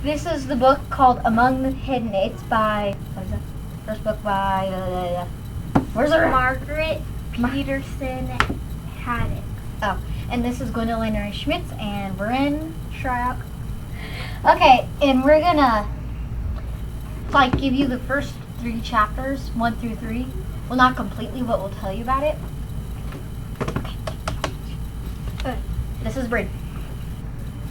This is the book called Among the Hidden. It's by, what is that? First book by, where's her? Margaret Peterson Haddix. Oh, and this is Gwendolyn Ray Schmitz, and we're in Shryock. Okay, and we're gonna give you the first 3 chapters, 1 through 3. Well, not completely, but we'll tell you about it. Okay. This is Bryn.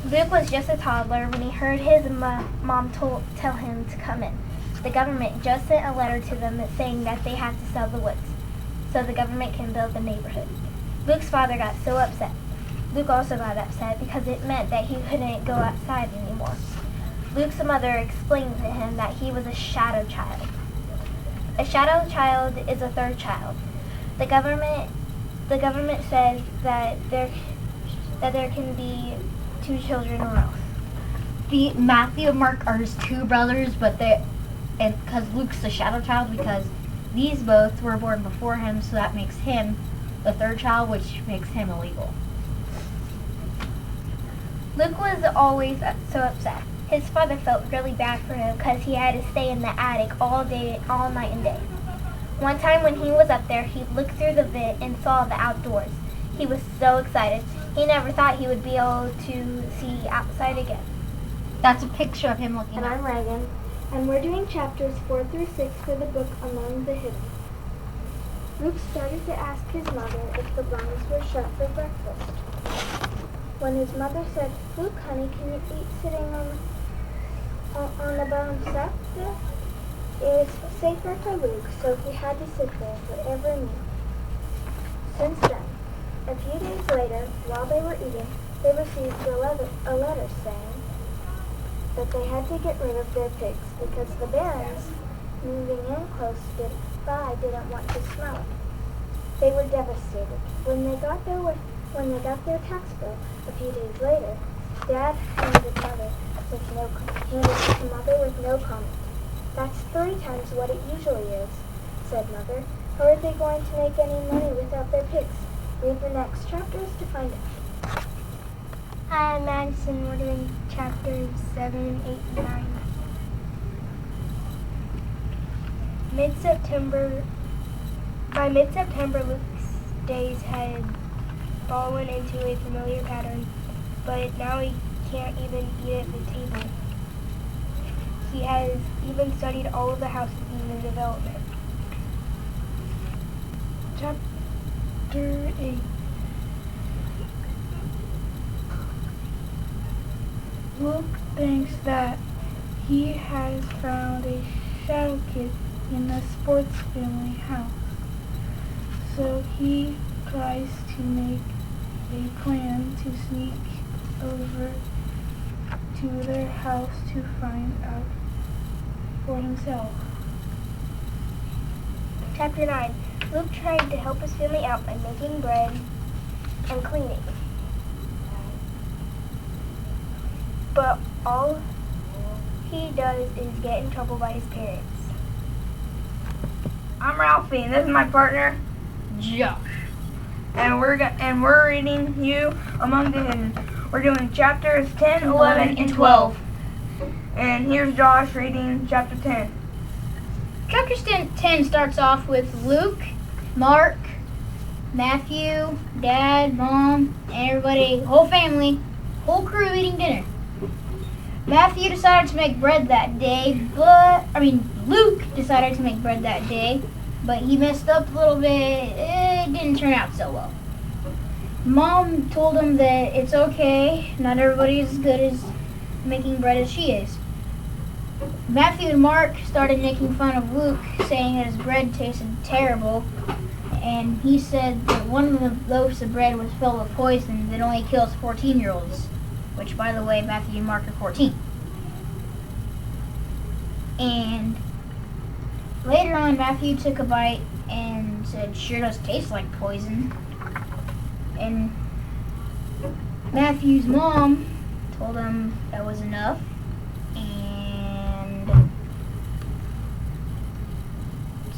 Luke was just a toddler when he heard his mom tell him to come in. The government just sent a letter to them saying that they had to sell the woods so the government can build the neighborhood. Luke's father got so upset. Luke also got upset because it meant that he couldn't go outside anymore. Luke's mother explained to him that he was a shadow child. A shadow child is a third child. The government says that there can be 2 children or else. The Matthew and Mark are his 2 brothers, but because Luke's the shadow child, because these both were born before him, so that makes him the 3rd child, which makes him illegal. Luke was always so upset. His father felt really bad for him because he had to stay in the attic all night and day. One time when he was up there, he looked through the vent and saw the outdoors. He was so excited. He never thought he would be able to see outside again. That's a picture of him looking And out. I'm Reagan, and we're doing chapters 4 through 6 for the book Among the Hidden. Luke started to ask his mother if the blinds were shut for breakfast. When his mother said, "Luke, honey, can you eat sitting on the bottom step there?" It was safer for Luke, so he had to sit there for every meal. Since then, a few days later, while they were eating, they received a letter saying that they had to get rid of their pigs because the barons moving in close by didn't want to smell it. They were devastated. When they got their tax bill a few days later, Dad handed his mother with no comment. "That's 3 times what it usually is," said Mother. "How are they going to make any money without their pigs?" Read the next chapters to find out. Hi, I'm Madison. We're doing chapters 7, 8, and 9. By mid-September, Luke's days had fallen into a familiar pattern, but now he can't even eat at the table. He has even studied all of the houses in the development. Chapter 8. Luke thinks that he has found a shadow kid in the sports family house. So he tries to make a plan to sneak over to their house to find out for himself. Chapter 9. Luke tried to help his family out by making bread and cleaning. But all he does is get in trouble by his parents. I'm Ralphie, and this is my partner, Josh. And we're reading you Among the Hidden. We're doing chapters 10, 11, and 12. And here's Josh reading chapter 10. Chapter 10 starts off with Luke, Mark, Matthew, Dad, Mom, and everybody, whole family, whole crew eating dinner. Matthew decided to make bread that day, Luke decided to make bread that day, but he messed up a little bit. It didn't turn out so well. Mom told him that it's okay, not everybody is as good as making bread as she is. Matthew and Mark started making fun of Luke, saying that his bread tasted terrible, and he said that one of the loaves of bread was filled with poison that only kills 14-year-olds, which, by the way, Matthew and Mark are 14. And later on, Matthew took a bite and said, "Sure does taste like poison." And Matthew's mom told him that was enough, and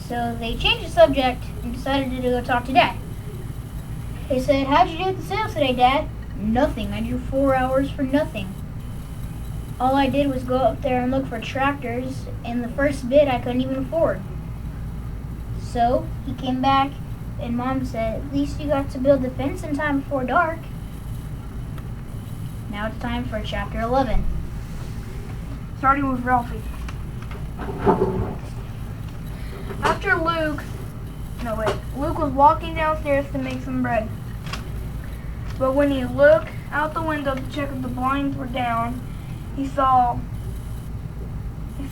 so they changed the subject and decided to go talk to Dad. They said, "How'd you do at the sales today, Dad?" "Nothing. I drew 4 hours for nothing." all I did was go up there and look for tractors, and the first bid I couldn't even afford. So he came back, and Mom said, at least you got to build the fence in time before dark. Now it's time for chapter 11. Starting with Ralphie. After Luke was walking downstairs to make some bread. But when he looked out the window to check if the blinds were down, he saw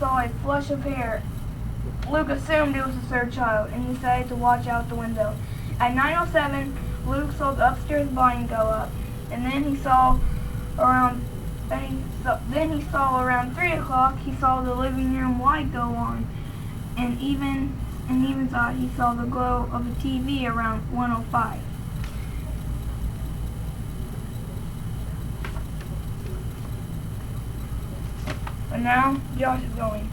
a flush of hair. Luke assumed it was the third child, and he decided to watch out the window. At 9:07, Luke saw the upstairs blind go up, and then he saw around 3 o'clock, he saw the living room light go on, and even thought he saw the glow of a TV around 1:05. And now Josh is going.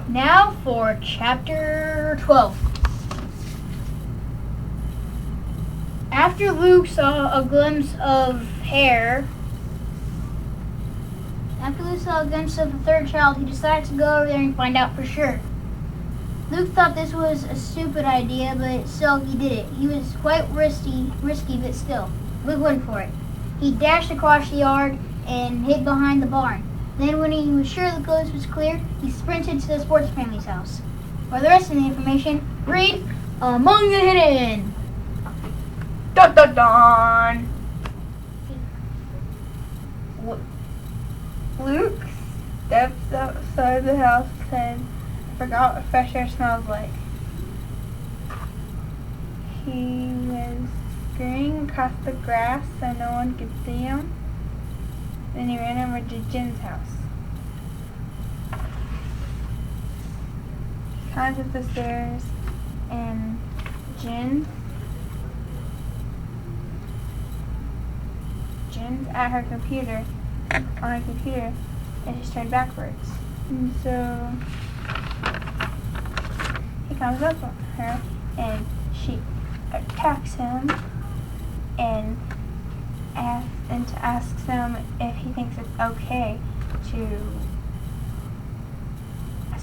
Now for chapter 12. After Luke saw a glimpse of hair, after Luke saw a glimpse of the third child, he decided to go over there and find out for sure. Luke thought this was a stupid idea, but still he did it. He was quite risky, but still. Luke went for it. He dashed across the yard and hid behind the barn. Then when he was sure the coast was clear, he sprinted to the sports family's house. For the rest of the information, read Among the Hidden. Dun dun dun! Luke steps outside the house and forgot what fresh air smells like. He was scurrying across the grass so no one could see him. Then he ran over to Jen's house. He climbs up the stairs, and Jen's at her computer, and she's turned backwards. And so he comes up on her, and she attacks him and asks him if he thinks it's okay to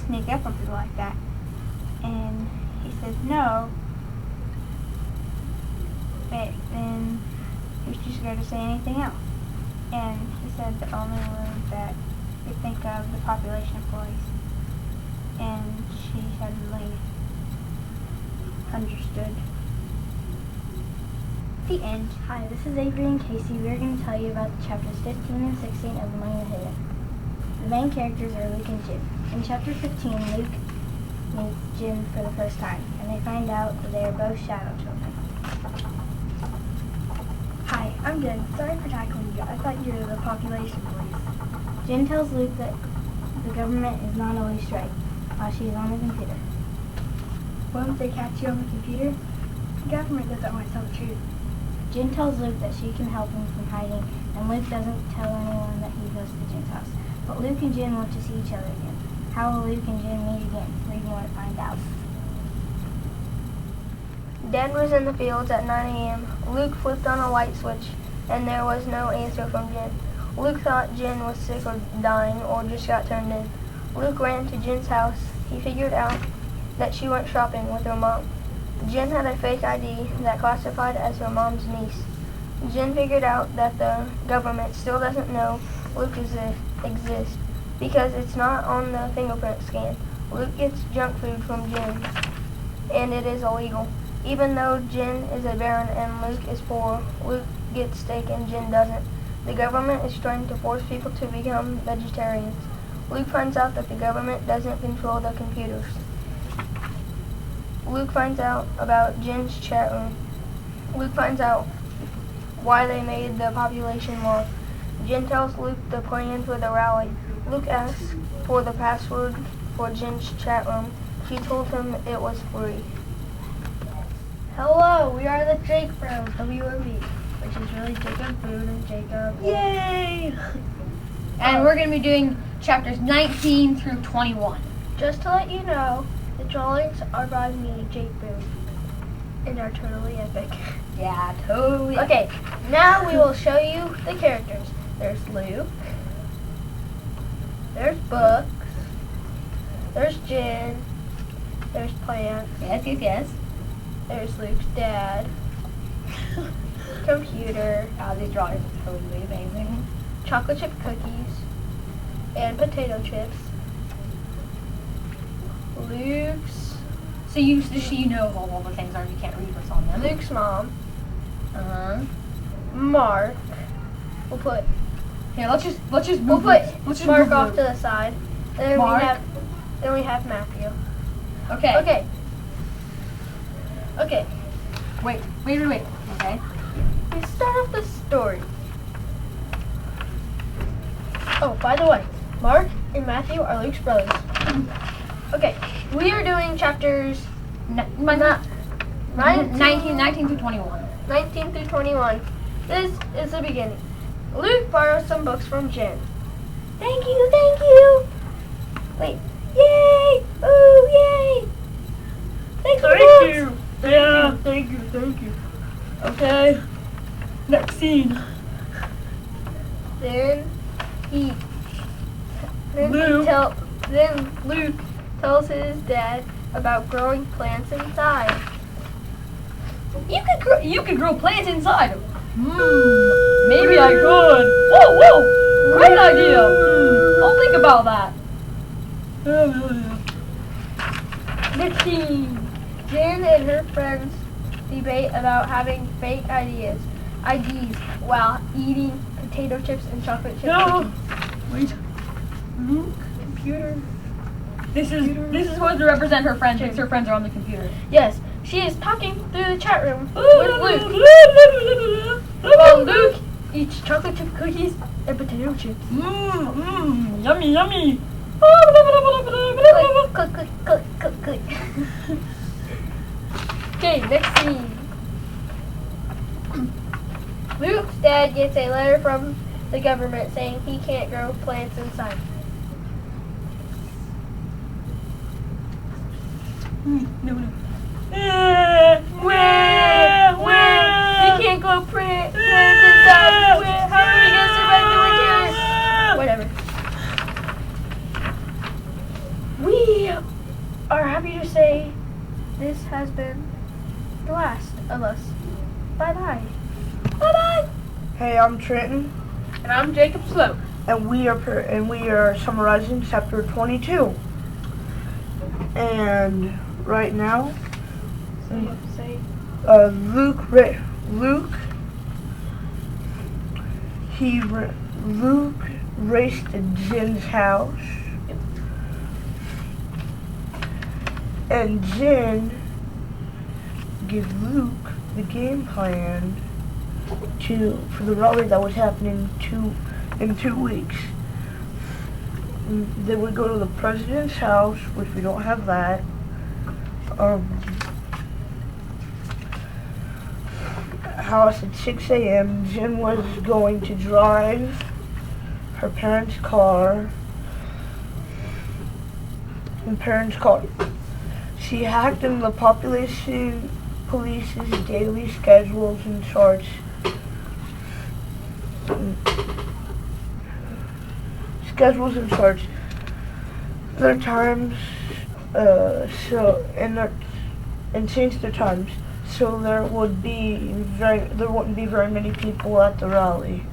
sneak up on people like that. And he says no, but then he was too scared to say anything else. And he said the only word that he could think of, the population police. And she suddenly understood. The end. Hi, this is Avery and Casey. We're going to tell you about chapters 15 and 16 of Among the Hidden. The main characters are Luke and Jin. In chapter 15, Luke meets Jin for the first time, and they find out that they are both shadow children. Hi, I'm Jen. Sorry for tackling you. I thought you were the population police. Jin tells Luke that the government is not always straight while she is on the computer. Won't they catch you on the computer? The government doesn't always tell the truth. Jin tells Luke that she can help him from hiding, and Luke doesn't tell anyone that he goes to Jin's house. But Luke and Jin want to see each other again. How will Luke and Jin meet again? Read more to find out. Dad was in the fields at 9 a.m. Luke flipped on a light switch, and there was no answer from Jin. Luke thought Jin was sick or dying or just got turned in. Luke ran to Jin's house. He figured out that she went shopping with her mom. Jin had a fake ID that classified as her mom's niece. Jin figured out that the government still doesn't know Luke exists because it's not on the fingerprint scan. Luke gets junk food from Jin, and it is illegal. Even though Jin is a baron and Luke is poor, Luke gets steak and Jin doesn't. The government is trying to force people to become vegetarians. Luke finds out that the government doesn't control the computers. Luke finds out about Jin's chat room. Luke finds out why they made the population law. Jin tells Luke the plan for the rally. Luke asks for the password for Jin's chat room. She told him it was free. Hello, we are the Jake Bros, WOB, which is really Jacob Boone and Jacob. Yay! And we're going to be doing chapters 19 through 21. Just to let you know, the drawings are by me, Jake Boone, and are totally epic. Yeah, totally. Okay, now we will show you the characters. There's Luke. There's Books. There's Jen. There's Plants. Yes. There's Luke's dad. Computer. These drawings are totally amazing. Chocolate chip cookies. And potato chips. Luke's. So you know all the things are. You can't read what's on them. Luke's mom. Uh-huh. Mark. We'll put Here, let's just We'll move. put let's just Mark move off to Luke. the side. Then Mark. we have Matthew. Okay. Okay. Wait. Okay. We start off the story. Oh, by the way, Mark and Matthew are Luke's brothers. Okay, we are doing chapters 19 through 21. 19 through 21. This is the beginning. Luke borrows some books from Jen. Thank you. Wait. Yay! Ooh, yay! Thank you. Yeah, thank you. Okay. Next scene. Then Luke tells his dad about growing plants inside. You could grow plants inside. Maybe I could. Whoa! Great idea. I'll think about that. Next scene. Jen and her friends debate about having fake IDs while eating potato chips and chocolate chip cookies. Wait. Luke, computer. This is supposed to represent her friends because her friends are on the computer. Yes, she is talking through the chat room with Luke. While Luke eats chocolate chip cookies and potato chips. Yummy. Click. Okay, next scene. Luke's dad gets a letter from the government saying he can't grow plants inside. No. He can't grow plants inside. How are we gonna survive the winter? Whatever. We are happy to say this has been the last of us. Bye-bye. Hey, I'm Trenton, And I'm Jacob Slope. and we are summarizing chapter 22. And right now, Luke raced to Jen's house, and Jen gives Luke the game plan for the rally that was happening in 2 weeks. They would go to the president's house, which we don't have that. House at 6 a.m. Jen was going to drive her parents' car. She hacked in the police's daily schedules and charts. Their times, and changed their times, so there wouldn't be very many people at the rally.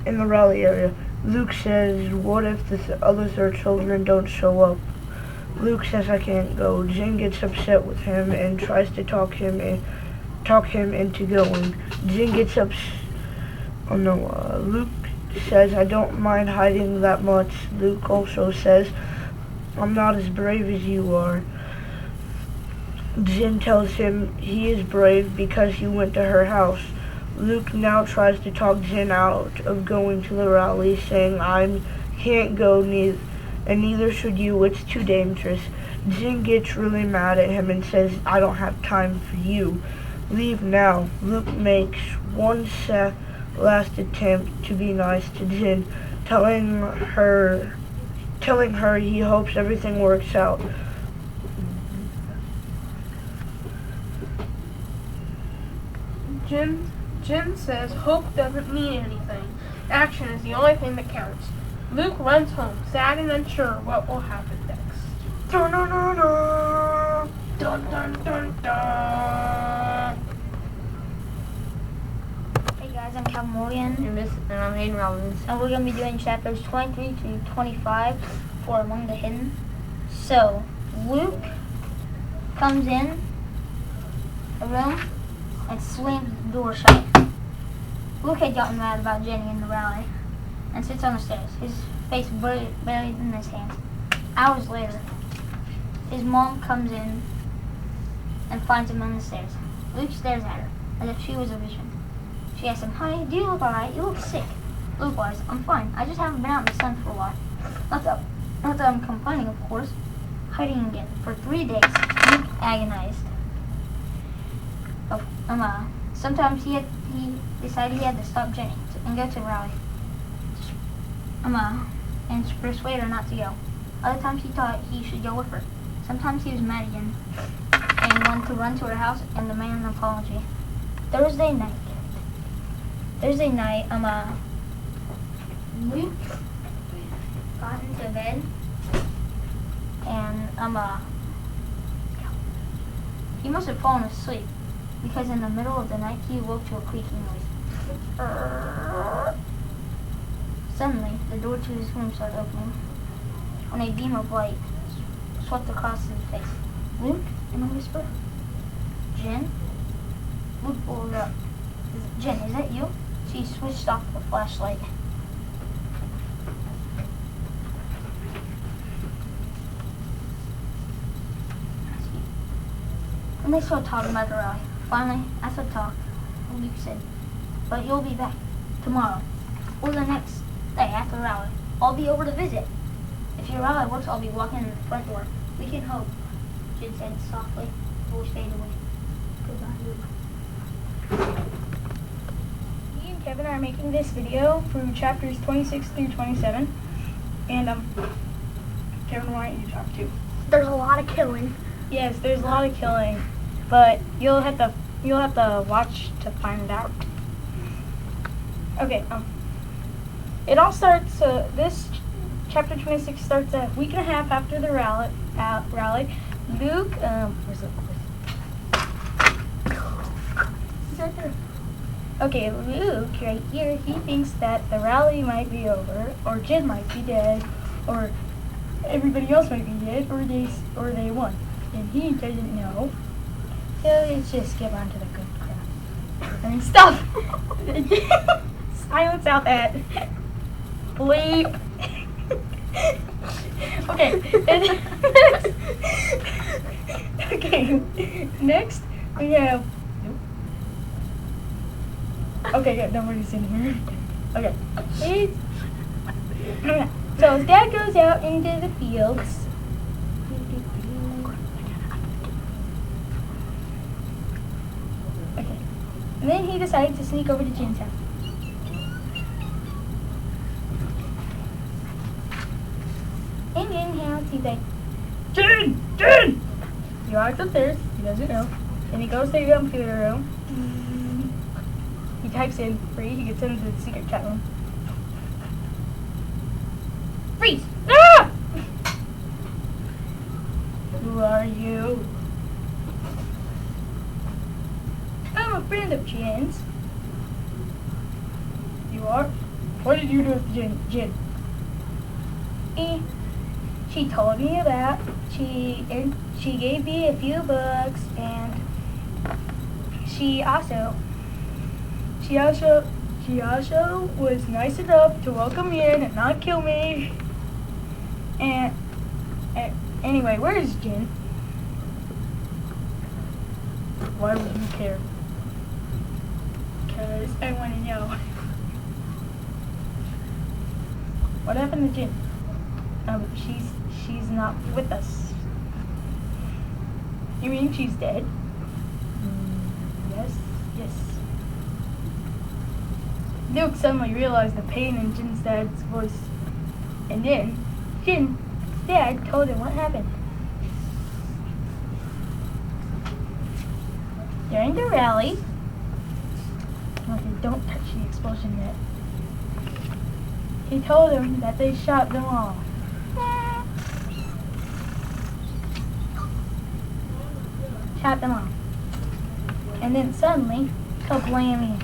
In the rally area, Luke says, "What if the other 3 children don't show up?" Luke says, "I can't go." Jen gets upset with him and tries to talk him into going. Jen gets Luke says, "I don't mind hiding that much." Luke also says, "I'm not as brave as you are." Jen tells him he is brave because he went to her house. Luke now tries to talk Jen out of going to the rally, saying, "I can't go, and neither should you. It's too dangerous." Jen gets really mad at him and says, "I don't have time for you. Leave now." Luke makes one last attempt to be nice to Jen, telling her he hopes everything works out. Jin says hope doesn't mean anything. Action is the only thing that counts. Luke runs home, sad and unsure what will happen next. Dun dun dun dun dun dun dun dun. Hey guys, I'm Cal Morgan, And I'm Hayden Robbins. and we're going to be doing chapters 23 to 25 for Among the Hidden. So, Luke comes in a room and slams the door shut. Luke had gotten mad about Jenny in the rally and sits on the stairs, his face buried in his hands. Hours later, his mom comes in and finds him on the stairs. Luke stares at her as if she was a vision. She asks him, "Honey, do you look alright? You look sick." Luke replies, "I'm fine. I just haven't been out in the sun for a while." Not that I'm complaining, of course. Hiding again. For 3 days, Luke agonized. Sometimes he decided he had to stop Jenny and go to the rally. And persuade her not to go. Other times he thought he should go with her. Sometimes he was mad again and wanted to run to her house and demand an apology. Thursday night, Luke got into bed and he must have fallen asleep because in the middle of the night he awoke to a creaking noise. Suddenly, the door to his room started opening when a beam of light swept across his face. "Luke?" in a whisper. "Jen?" Luke pulled up. "Jen, is that you?" She switched off the flashlight. And they started talking about the rally. Finally, after the talk, Luke said, "But you'll be back tomorrow, or the next day after the rally. I'll be over to visit. If your rally works, I'll be walking in the front door. We can hope," Jin said softly. Voice faded away. "Goodbye, Luke." Me and Kevin are making this video for chapters 26 through 27. And Kevin, why don't you talk too? There's a lot of killing. Yes, there's a lot of killing, but you'll have to watch to find it out. Okay, it all starts. This chapter 26 starts a week and a half after the rally. Luke, where's it? He's right there. Okay, Luke, right here, he thinks that the rally might be over, or Jin might be dead, or everybody else might be dead, or they won. And he doesn't know. So let's just get on to the good crap. I mean, stop! Silence out that. Bleep. Okay. Okay. Next, we have. Okay, good. Nobody's in here. Okay. So his dad goes out into the fields. Okay. And then he decides to sneak over to Jin's house. In Jin's house, he's like, Jin! He walks upstairs. He doesn't know. And he goes to the computer room. He types in free. He gets into the secret chat room. Freeze! Ah! Who are you? I'm a friend of Jin's. You are? What did you do with Jin? She told me about. She gave me a few books, and she also was nice enough to welcome me in and not kill me. And anyway, where is Jin? Why would you care? Because I want to know. What happened to Jin? She's not with us. You mean she's dead? Yes. Luke suddenly realized the pain in Jin's dad's voice. And then, Jin's dad told him what happened. During the rally, don't touch the explosion yet. He told them that they shot them all. Shot them all. And then suddenly, kablammy.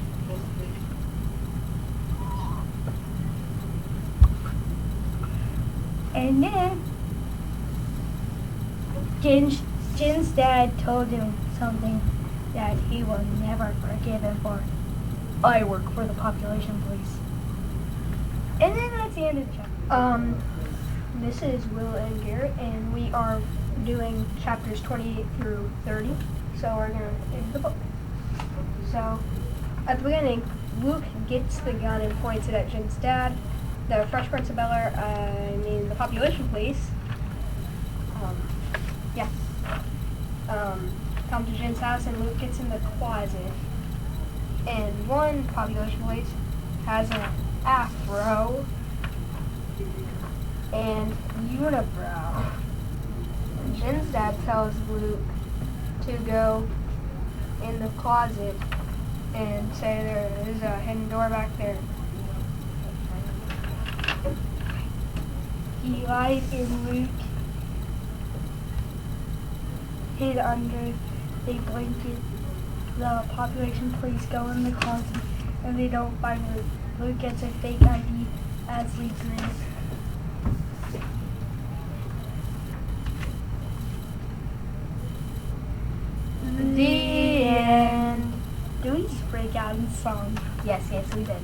And then, Jin's dad told him something that he will never forgive him for. I work for the population police. And then that's the end of the chapter. This is Will and Garrett, and we are doing chapters 28 through 30. So we're gonna end the book. So, at the beginning, Luke gets the gun and points it at Jin's dad. The Fresh Prince of Bel-Air, the population police. Come to Jin's house, and Luke gets in the closet. And one population police has an afro and unibrow. And Jin's dad tells Luke to go in the closet and say there is a hidden door back there. He lies in Luke, hid under a blanket. The population police go in the closet and they don't find Luke. Luke gets a fake ID as he grins. The end. Do we just break out in song? Yes, we did.